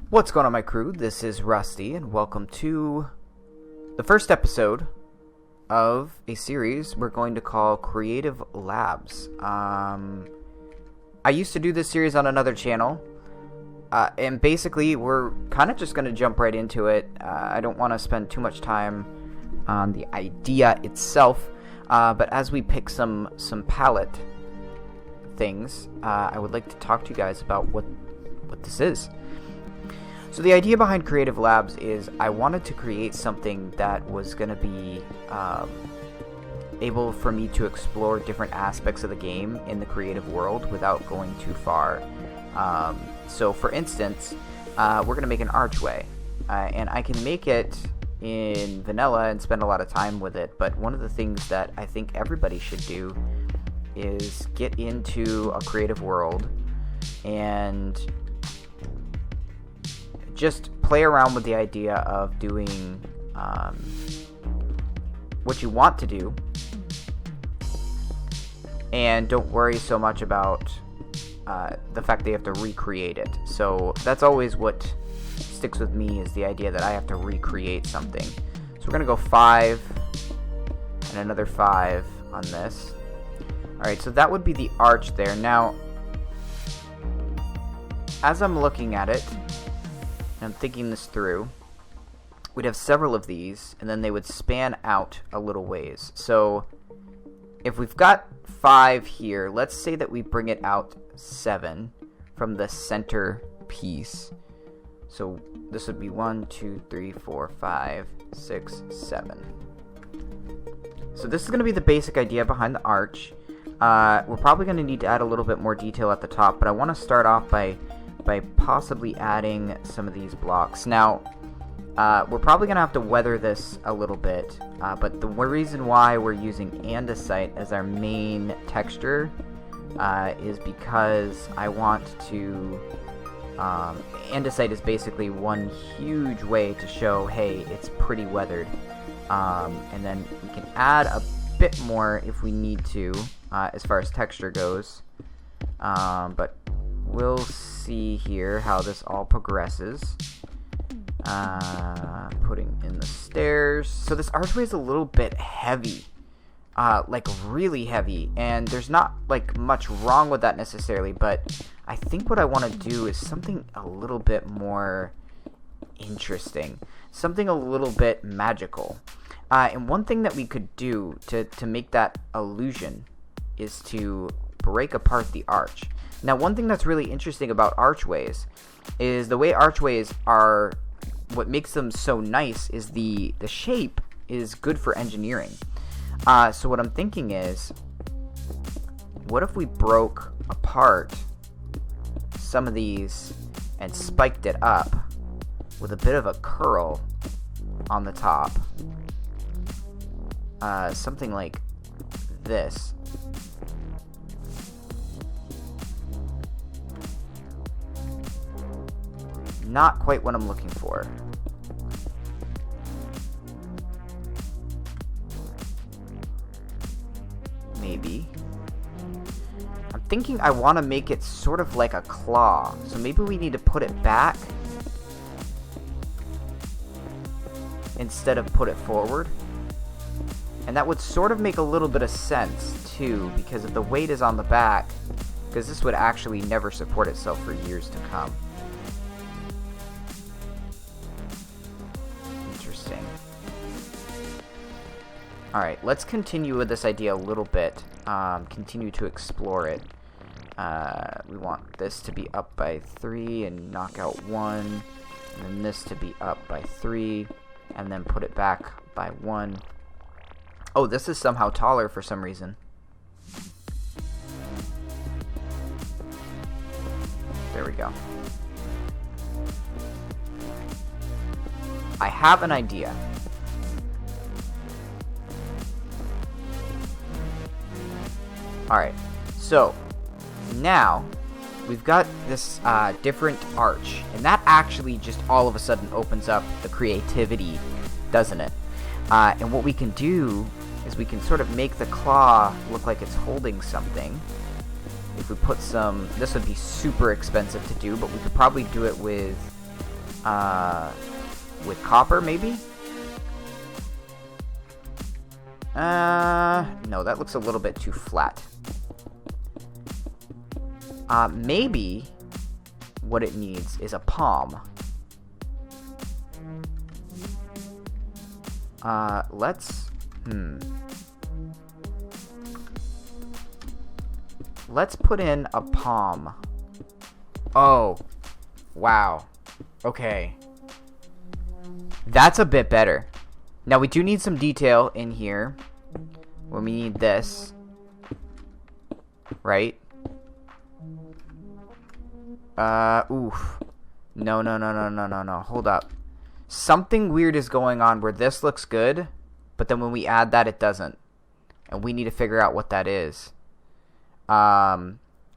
What's going on, my crew? This is Rusty, and welcome to the first episode of a series we're going to call Creative Labs. I used to do this series on another channel, and basically we're kind of just going to jump right into it. I don't want to spend too much time on the idea itself, but as we pick some palette things, I would like to talk to you guys about what this is. So the idea behind Creative Labs is I wanted to create something that was going to be able for me to explore different aspects of the game in the creative world without going too far. So for instance, we're going to make an archway, and I can make it in vanilla and spend a lot of time with it, but one of the things that I think everybody should do is get into a creative world and just play around with the idea of doing what you want to do, and don't worry so much about the fact that you have to recreate it. So that's always what sticks with me, is the idea that I have to recreate something. So we're going to go 5 and another 5 on this. Alright, so that would be the arch there. Now, as I'm looking at it, I'm thinking this through, we'd have several of these, and then they would span out a little ways. So if we've got 5 here, let's say that we bring it out 7 from the center piece. So this would be 1, 2, 3, 4, 5, 6, 7. So this is going to be the basic idea behind the arch. We're probably going to need to add a little bit more detail at the top, but I want to start off by possibly adding some of these blocks. Now, we're probably going to have to weather this a little bit, but the reason why we're using andesite as our main texture is because I want to... andesite is basically one huge way to show, hey, it's pretty weathered. And then we can add a bit more if we need to, as far as texture goes. But we'll see here how this all progresses. Putting in the stairs. So this archway is a little bit heavy. Like really heavy. And there's not like much wrong with that necessarily, but I think what I want to do is something a little bit more interesting. Something a little bit magical. And one thing that we could do to make that illusion is to break apart the arch. Now, one thing that's really interesting about archways is the way archways are, what makes them so nice is the shape is good for engineering. So what I'm thinking is, what if we broke apart some of these and spiked it up with a bit of a curl on the top? Something like this. Not quite what I'm looking for. Maybe. I'm thinking I want to make it sort of like a claw. So maybe we need to put it back instead of put it forward. And that would sort of make a little bit of sense too, because if the weight is on the back, because this would actually never support itself for years to come. Interesting. Alright, let's continue with this idea a little bit. Continue to explore it. We want this to be up by 3 and knock out 1. And then this to be up by 3. And then put it back by 1. Oh, this is somehow taller for some reason. There we go. I have an idea. Alright, so now we've got this different arch, and that actually just all of a sudden opens up the creativity, doesn't it? And what we can do is we can sort of make the claw look like it's holding something. If we put some, this would be super expensive to do, but we could probably do it with with copper, maybe? No, that looks a little bit too flat. Maybe what it needs is a palm. Let's put in a palm. Oh, wow. Okay. That's a bit better. Now, we do need some detail in here. When we need this. Right? Oof. No. Hold up. Something weird is going on where this looks good, but then when we add that, it doesn't. And we need to figure out what that is.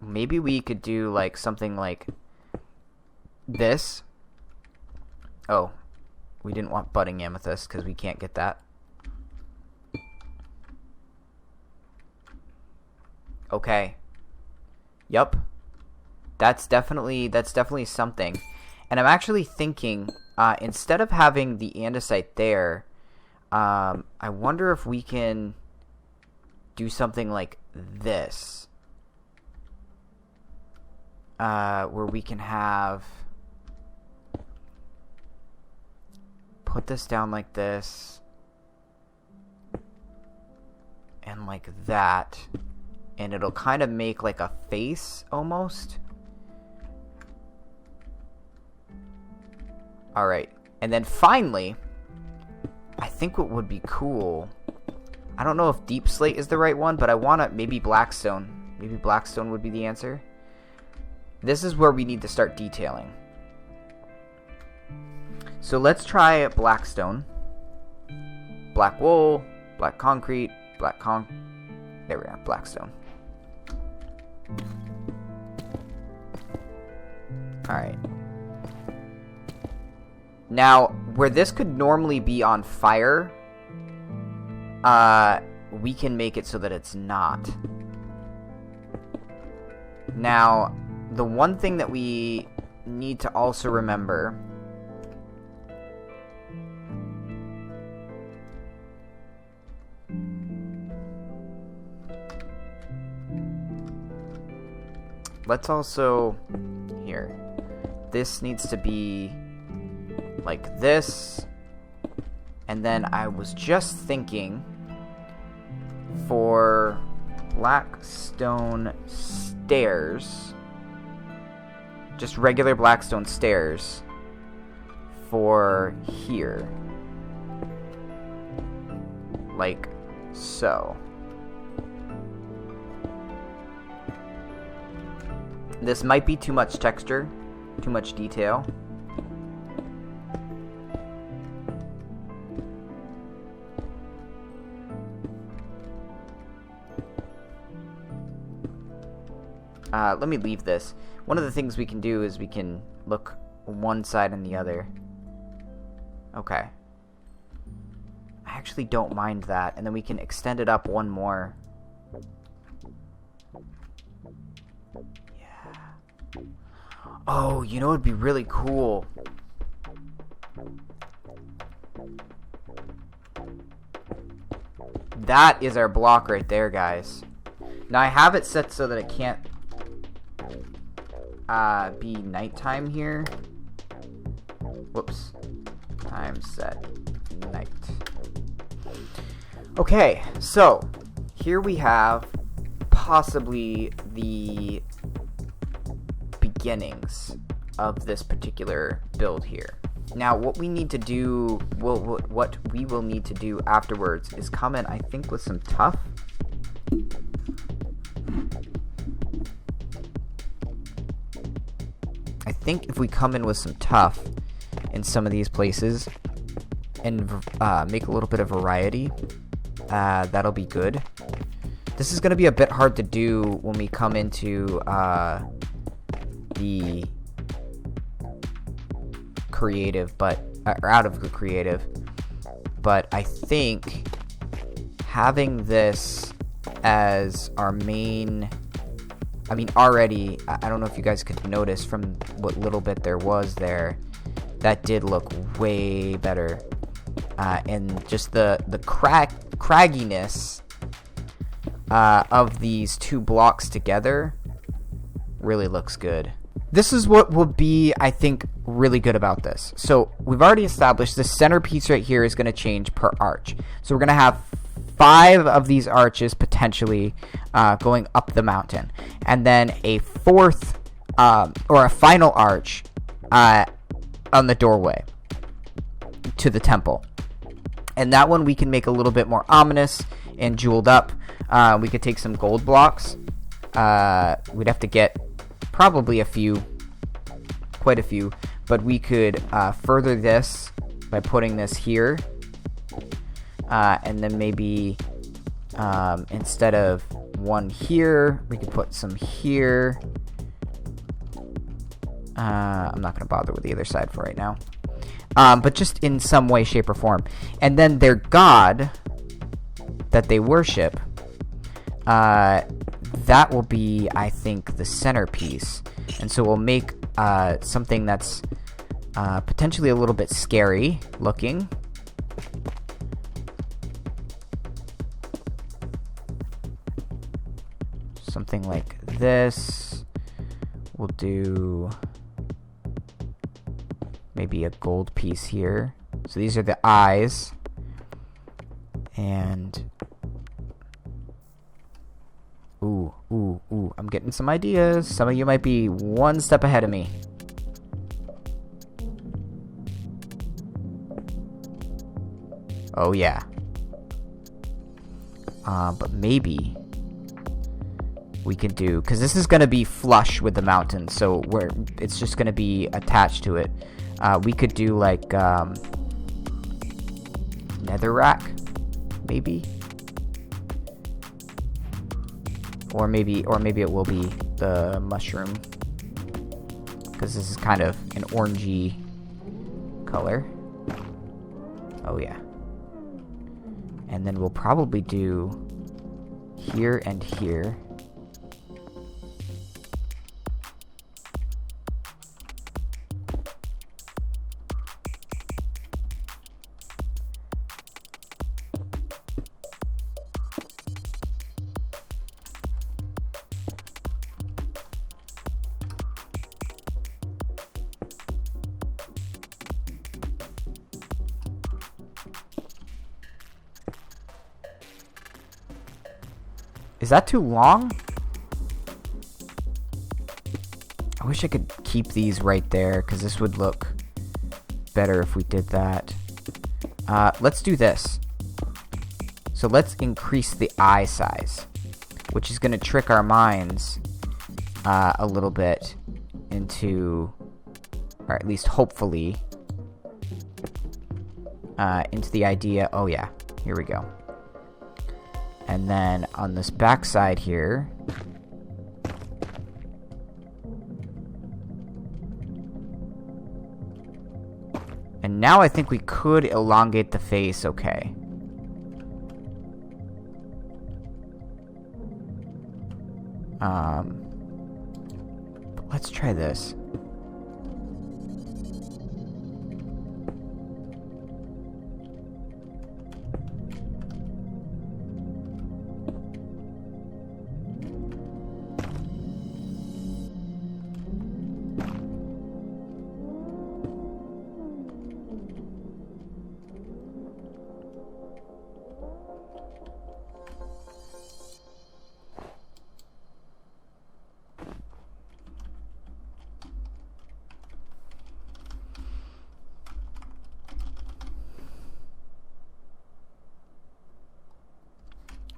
Maybe we could do, like, something like this. Oh. We didn't want budding amethyst because we can't get that. Okay. Yup. That's definitely something. And I'm actually thinking, instead of having the andesite there, I wonder if we can do something like this. Where we can have... Put this down like this. And like that. And it'll kind of make like a face, almost. Alright. And then finally, I think what would be cool... I don't know if deep slate is the right one, but I want to... Maybe blackstone. Maybe blackstone would be the answer. This is where we need to start detailing. So let's try blackstone. Black wool, black concrete, there we are, blackstone. Alright. Now, where this could normally be on fire, we can make it so that it's not. Now, the one thing that we need to also remember... Let's also... Here. This needs to be like this. And then I was just thinking for blackstone stairs, just regular blackstone stairs for here. Like so. This might be too much texture, too much detail. Let me leave this. One of the things we can do is we can look one side and the other. Okay. I actually don't mind that. And then we can extend it up one more. Yeah. Oh, you know what would be really cool? That is our block right there, guys. Now I have it set so that it can't be nighttime here. Whoops. Time set night. Okay, so here we have possibly the beginnings of this particular build here. Now, what we need to do, what we will need to do afterwards is come in, I think, with some tuff. I think if we come in with some tuff in some of these places and make a little bit of variety, that'll be good. This is going to be a bit hard to do when we come into the creative, but or out of the creative. But I think having this as our main, I mean, already, I don't know if you guys could notice from what little bit there was there, that did look way better. And just the cragginess of these two blocks together really looks good. This is what will be, I think, really good about this. So we've already established the centerpiece right here is going to change per arch. So we're going to have 5 of these arches potentially going up the mountain. And then a fourth or a final arch on the doorway to the temple. And that one we can make a little bit more ominous and jeweled up. We could take some gold blocks. We'd have to get probably quite a few, but we could further this by putting this here, and then maybe instead of one here, we could put some here. I'm not going to bother with the other side for right now, but just in some way, shape, or form. And then their god that they worship, that will be, I think, the centerpiece. And so we'll make something that's potentially a little bit scary looking. Something like this. We'll do maybe a gold piece here. So these are the eyes. And ooh, I'm getting some ideas. Some of you might be one step ahead of me. Oh yeah. But maybe we can do, because this is going to be flush with the mountain, so it's just going to be attached to it. We could do like netherrack, maybe. Or maybe it will be the mushroom, because this is kind of an orangey color. Oh yeah. And then we'll probably do here and here. Is that too long? I wish I could keep these right there, because this would look better if we did that. Let's do this. So let's increase the eye size, which is going to trick our minds a little bit into, or at least hopefully, into the idea. Oh yeah, here we go. And then on this back side here, and now I think we could elongate the face, okay. But let's try this.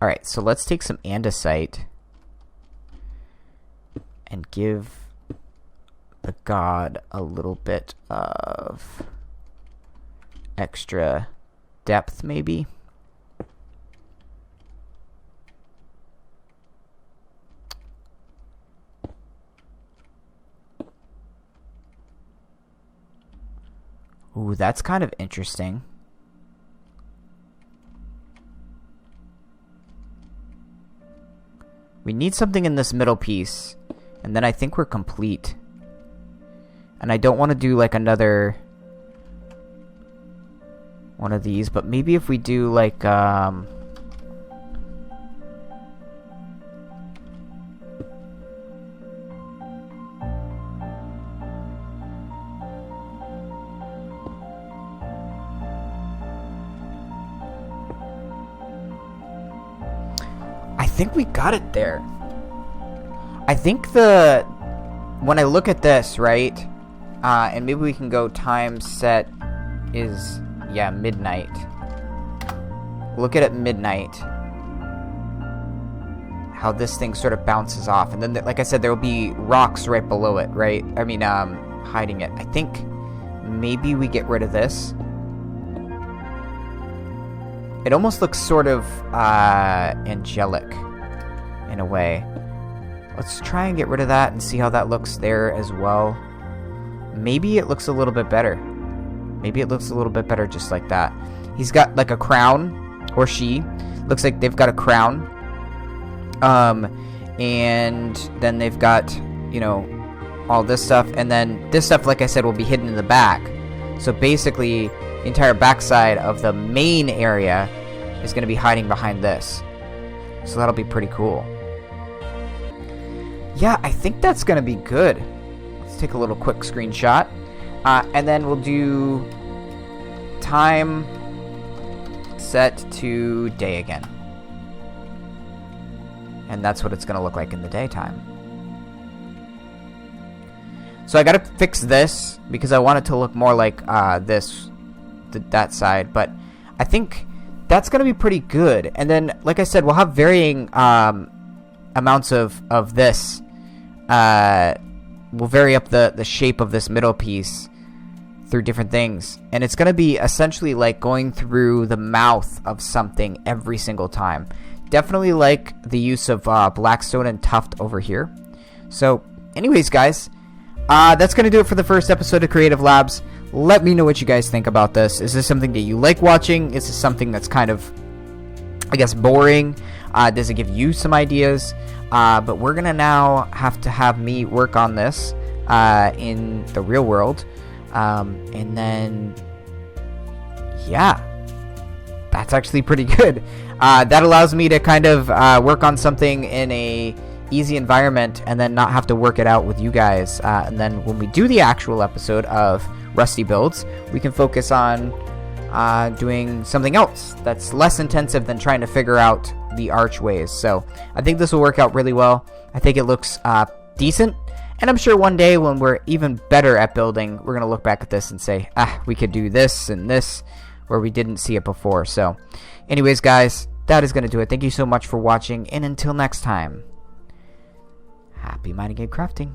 Alright, so let's take some andesite and give the god a little bit of extra depth, maybe. Ooh, that's kind of interesting. We need something in this middle piece, and then I think we're complete. And I don't want to do like another one of these, but maybe if we do like I think we got it there. I think when I look at this, right, and maybe we can go time set is, yeah, midnight. Look at it midnight. How this thing sort of bounces off. And then, like I said, there will be rocks right below it, right? I mean, hiding it. I think maybe we get rid of this. It almost looks sort of angelic in a way. Let's try and get rid of that and see how that looks there as well. Maybe it looks a little bit better. Maybe it looks a little bit better just like that. He's got like a crown, or she. Looks like they've got a crown. And then they've got, you know, all this stuff. And then this stuff, like I said, will be hidden in the back. So basically, the entire backside of the main area is going to be hiding behind this. So that'll be pretty cool. Yeah, I think that's going to be good. Let's take a little quick screenshot. And then we'll do time set to day again. And that's what it's going to look like in the daytime. So I got to fix this because I want it to look more like that side. But I think that's going to be pretty good. And then, like I said, we'll have varying amounts of this. We'll vary up the shape of this middle piece through different things. And it's going to be essentially like going through the mouth of something every single time. Definitely like the use of Blackstone and Tuft over here. So, anyways, guys, that's going to do it for the first episode of Creative Labs. Let me know what you guys think about this. Is this something that you like watching? Is this something that's kind of, I guess, boring? Does it give you some ideas? But we're going to now have to have me work on this in the real world. And then, yeah, that's actually pretty good. That allows me to kind of work on something in a easy environment and then not have to work it out with you guys. And then when we do the actual episode of Rusty Builds, we can focus on doing something else that's less intensive than trying to figure out the archways. So I think this will work out really well. I think it looks decent. And I'm sure one day when we're even better at building, we're going to look back at this and say, we could do this and this where we didn't see it before. So anyways, guys, that is going to do it. Thank you so much for watching. And until next time, happy mining game crafting.